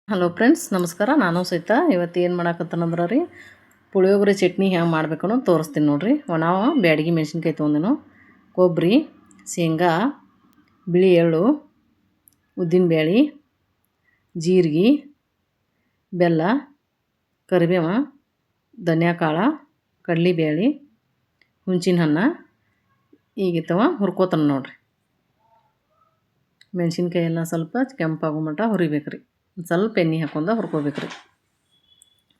Hello friends, ನಮಸ್ಕಾರ. ನಾನು ಸಹಿತ ಇವತ್ತು ಏನು ಮಾಡಾಕತ್ತನಂದ್ರೆ ರೀ, ಪುಳಿಯೋಗರೆ ಚಟ್ನಿ ಹೆಂಗೆ ಮಾಡ್ಬೇಕು ಅನ್ನೋದು ತೋರಿಸ್ತೀನಿ ನೋಡಿರಿ. ನಾವು ಬ್ಯಾಡಗಿ ಮೆಣಸಿನ್ಕಾಯಿ ತೊಗೊಂಡೆನು, ಕೊಬ್ಬರಿ, ಶೇಂಗಾ, ಬಿಳಿ ಎಳ್ಳು, ಉದ್ದಿನಬೇಳೆ, ಜೀರಿಗೆ, ಬೆಲ್ಲ, ಕರಿಬೇವ, ಧನಿಯಾ ಕಾಳು, ಕಡಲೆಬೇಳೆ, ಹುಂಚಿನ ಹಣ್ಣು ಈಗಿತ್ತವ ಹುರ್ಕೋತಾನೆ ನೋಡಿರಿ. ಮೆಣಸಿನ್ಕಾಯಿ ಎಲ್ಲ ಸ್ವಲ್ಪ ಕೆಂಪಾಗೋ ಮಟ್ಟ ಹುರಿಬೇಕು ರೀ. ಒಂದು ಸ್ವಲ್ಪ ಎಣ್ಣೆ ಹಾಕ್ಕೊಂಡು ಹುರ್ಕೋಬೇಕು ರೀ.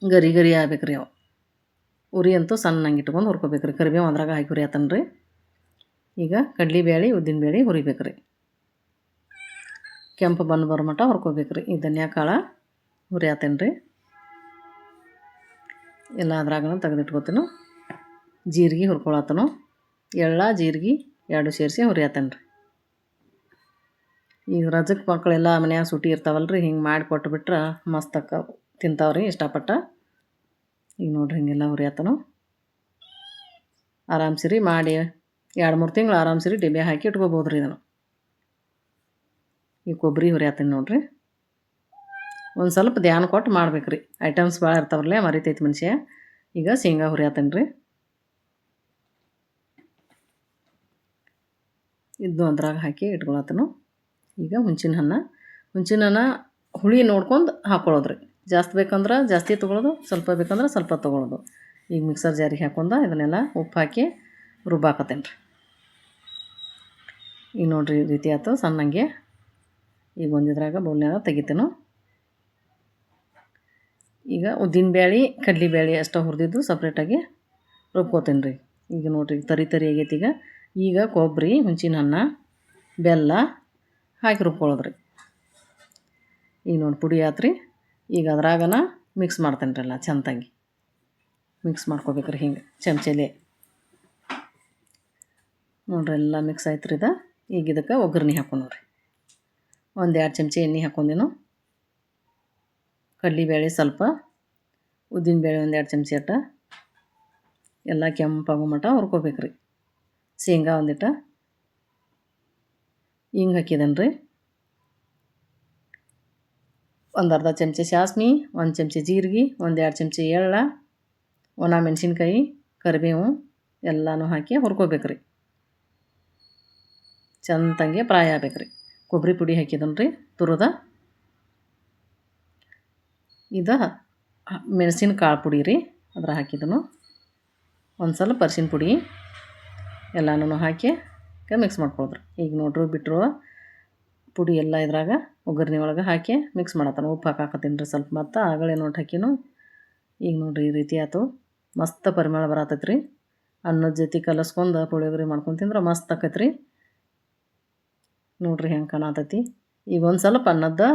ಗರಿ ಗರಿ ಆಗ್ಬೇಕು ರೀ ಅವು. ಉರಿ ಅಂತೂ ಸಣ್ಣಂಗೆ ಇಟ್ಕೊಂಡು ಹುರ್ಕೋಬೇಕು ರೀ. ಕರಿಬೇವು ಅದ್ರಾಗ ಹಾಕಿ ಹುರಿಯತ್ತನ ರೀ. ಈಗ ಕಡಲೆಬೇಳೆ, ಉದ್ದಿನಬೇಳೆ ಹುರಿಬೇಕು ರೀ. ಕೆಂಪು ಬಣ್ಣ ಬರೋ ಮಟ್ಟ ಹುರ್ಕೋಬೇಕು ರೀ. ಈ ಧನಿಯಾ ಕಾಳು ಹುರಿಯತ್ತೇನೆ ರೀ. ಎಲ್ಲ ಅದ್ರಾಗ ತೆಗೆದಿಟ್ಕೋತೇನು. ಜೀರಿಗೆ ಹುರ್ಕೊಳತ್ತನು. ಎಳ್ಳ ಜೀರಿಗೆ ಎರಡು ಸೇರಿಸಿ ಹುರಿಯತ್ತೇನೆ ರೀ. ಈಗ ರಜಕ್ಕೆ ಮಕ್ಕಳೆಲ್ಲ ಮನ್ಯಾಗ ಸೂಟಿ ಇರ್ತಾವಲ್ಲ ರೀ, ಹಿಂಗೆ ಮಾಡಿ ಕೊಟ್ಬಿಟ್ರೆ ಮಸ್ತ್ ತಿಂತಾವ್ರಿ ಇಷ್ಟಪಟ್ಟ. ಈಗ ನೋಡ್ರಿ ಹಿಂಗೆಲ್ಲ ಹುರಿಯತ್ತನು. ಆರಾಮ್ಸಿರಿ ಮಾಡಿ 2-3 ತಿಂಗಳು ಆರಾಮ್ಸಿರಿ ಡಿಬ್ಬೆ ಹಾಕಿ ಇಟ್ಕೋಬೋದು ರೀ ಇದನ್ನು. ಈ ಕೊಬ್ಬರಿ ಹುರಿಯತ್ತೀನಿ ನೋಡಿರಿ. ಒಂದು ಸ್ವಲ್ಪ ಧ್ಯಾನ ಕೊಟ್ಟು ಮಾಡ್ಬೇಕು ರೀ. ಐಟಮ್ಸ್ ಭಾಳ ಇರ್ತಾವಲ್ಲೇ, ಮರಿತೈತಿ ಮನುಷ್ಯ. ಈಗ ಶೇಂಗಾ ಹುರಿಯತ್ತೀನಿ ರೀ. ಇದನ್ನು ಅದ್ರಾಗ ಹಾಕಿ ಇಟ್ಕೊಳತ್ತನು. ಈಗ ಹುಂಚಿನ ಹಣ್ಣು ಹುಳಿ ನೋಡ್ಕೊಂಡು ಹಾಕ್ಕೊಳ್ಳೋದು ರೀ. ಜಾಸ್ತಿ ಬೇಕಂದ್ರೆ ಜಾಸ್ತಿ ತೊಗೊಳೋದು, ಸ್ವಲ್ಪ ಬೇಕಂದ್ರೆ ಸ್ವಲ್ಪ ತೊಗೊಳೋದು. ಈಗ ಮಿಕ್ಸರ್ ಜಾರಿಗೆ ಹಾಕ್ಕೊಂಡು ಇದನ್ನೆಲ್ಲ ಉಪ್ಪು ಹಾಕಿ ರುಬ್ಬಾಕತ್ತೇನೆ ರೀ. ಈಗ ನೋಡಿರಿ ಈ ರೀತಿ ಆಯ್ತು ಸಣ್ಣಂಗೆ. ಈಗ ಒಂದಿದ್ರಾಗ ಬೌಲ್ನಾಗ ತೆಗಿತೇನು. ಈಗ ಉದ್ದಿನಬೇಳೆ ಕಡಲೆಬೇಳೆ ಅಷ್ಟು ಹುರಿದಿದ್ದು ಸಪ್ರೇಟಾಗಿ ರುಬ್ಕೋತೇನೆ ರೀ. ಈಗ ನೋಡಿರಿ ತರಿ ತರಿ ಆಗೈತಿ. ಈಗ ಕೊಬ್ಬರಿ, ಹುಂಚಿನ ಹಣ್ಣು, ಬೆಲ್ಲ ಹಾಕಿ ರುಬ್ಕೊಳ್ಳೋದು ರೀ. ಈಗ ನೋಡಿ ಪುಡಿ ಆತ್ರಿ. ಈಗ ಅದ್ರಾಗನ ಮಿಕ್ಸ್ ಮಾಡ್ತೇನೆ ರೀ. ಎಲ್ಲ ಚೆಂದಾಗಿ ಮಿಕ್ಸ್ ಮಾಡ್ಕೋಬೇಕ್ರಿ ಹಿಂಗೆ ಚಮಚಲಿ. ನೋಡ್ರಿ ಎಲ್ಲ ಮಿಕ್ಸ್ ಆಯ್ತು ರೀ. ಈಗ ಇದಕ್ಕೆ ಒಗ್ಗರಣೆ ಹಾಕೊಂಡ್ರಿ. 1-2 ಚಮಚ ಎಣ್ಣೆ ಹಾಕೊಂಡೇನು. ಕಡಲೆಬೇಳೆ ಸ್ವಲ್ಪ, ಉದ್ದಿನಬೇಳೆ 1-2 ಚಮಚ ಅಟ್ಟ ಎಲ್ಲ ಕೆಂಪಾಗೋ ಮಟ್ಟ ಹುರ್ಕೋಬೇಕ್ರಿ. ಶೇಂಗಾ ಒಂದಿಟ್ಟು ಹಿಂಗೆ ಹಾಕಿದೇನೆ ರೀ. 1/2 ಚಮಚ ಸಾಸ್ಮೆ, 1 ಚಮಚ ಜೀರಿಗೆ, 1-2 ಚಮಚ ಎಳ್ಳ, ಒಣ ಮೆಣಸಿನ್ಕಾಯಿ, ಕರಿಬೇವು ಎಲ್ಲನೂ ಹಾಕಿ ಹುರ್ಕೋಬೇಕ್ರಿ. ಚೆಂದಂಗೆ ಫ್ರೈ ಆಗ್ಬೇಕ್ರಿ. ಕೊಬ್ಬರಿ ಪುಡಿ ಹಾಕಿದನು ರೀ ತುರಿದ. ಇದು ಮೆಣಸಿನ ಕಾಳು ಪುಡಿ ರೀ, ಅದ್ರ ಹಾಕಿದನು. ಒಂದು ಸ್ವಲ್ಪ ಅರಿಶಿನ ಪುಡಿ ಎಲ್ಲನೂ ಹಾಕಿ ಮಿಕ್ಸ್ ಮಾಡ್ಕೊಳ್ರಿ. ಈಗ ನೋಡ್ರಿ ಬಿಟ್ಟರು ಪುಡಿ ಎಲ್ಲ ಇದ್ರಾಗ ಒಗ್ಗರಣೆ ಒಳಗೆ ಹಾಕಿ ಮಿಕ್ಸ್ ಮಾಡತ್ತಾನ. ಉಪ್ಪು ಹಾಕಾಕತ್ತೀನಿ ರೀ ಸ್ವಲ್ಪ. ಮತ್ತು ಆಗಲೇ ನೋಡಿ ಹಾಕಿನು. ಈಗ ನೋಡಿರಿ ಈ ರೀತಿ ಆಯ್ತು. ಮಸ್ತ್ ಪರಿಮಳ ಬರತೈತೆ ರೀ. ಅನ್ನದ ಜೊತೆ ಕಲಸ್ಕೊಂಡು ಪುಳಿಯೋಗರೆ ಮಾಡ್ಕೊಂಡು ತಿಂದ್ರೆ ಮಸ್ತ್ ಆಕೈತೆ ರೀ. ನೋಡಿರಿ ಹೆಂಗೆ ಕಾಣತೈತಿ. ಈಗ ಒಂದು ಸ್ವಲ್ಪ ಅನ್ನದ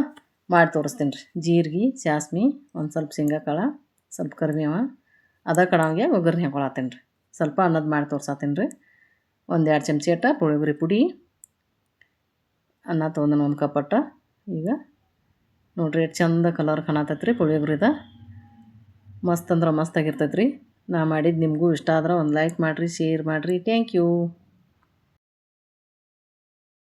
ಮಾಡಿ ತೋರಿಸ್ತೀನಿ ರೀ. ಜೀರಿಗೆ, ಸಾಸ್ಮೆ, ಒಂದು ಸ್ವಲ್ಪ ಶೇಂಗಾ ಕಾಳು, ಸ್ವಲ್ಪ ಕರಿಬೇವ, ಅದ ಕಡಾವಿಗೆ ಒಗ್ಗರಣೆ ಹಾಕೊಳತ್ತೀನಿ ರೀ. ಸ್ವಲ್ಪ ಅನ್ನದ ಮಾಡಿ ತೋರ್ಸತ್ತೀನಿ ರೀ. 1-2 ಚಮಚ ಅಟ್ಟ ಪುಳಿಯೋಗರೆ ಪುಡಿ, ಅನ್ನ ತೊಗೊಂಡು 1 ಕಪ್ ಅಟ್ಟ. ಈಗ ನೋಡಿರಿ ಎಷ್ಟು ಚಂದ ಕಲರ್ ಕಾಣತೈತೆ ರೀ ಪುಳಿಯೋಗರೆದ. ಮಸ್ತ್ ಅಂದ್ರೆ ಮಸ್ತ್ ಆಗಿರ್ತೈತೆ ರೀ. ನಾ ಮಾಡಿದ್ದು ನಿಮಗೂ ಇಷ್ಟ ಆದ್ರೆ ಒಂದು ಲೈಕ್ ಮಾಡಿರಿ, ಶೇರ್ ಮಾಡಿರಿ. Thank you.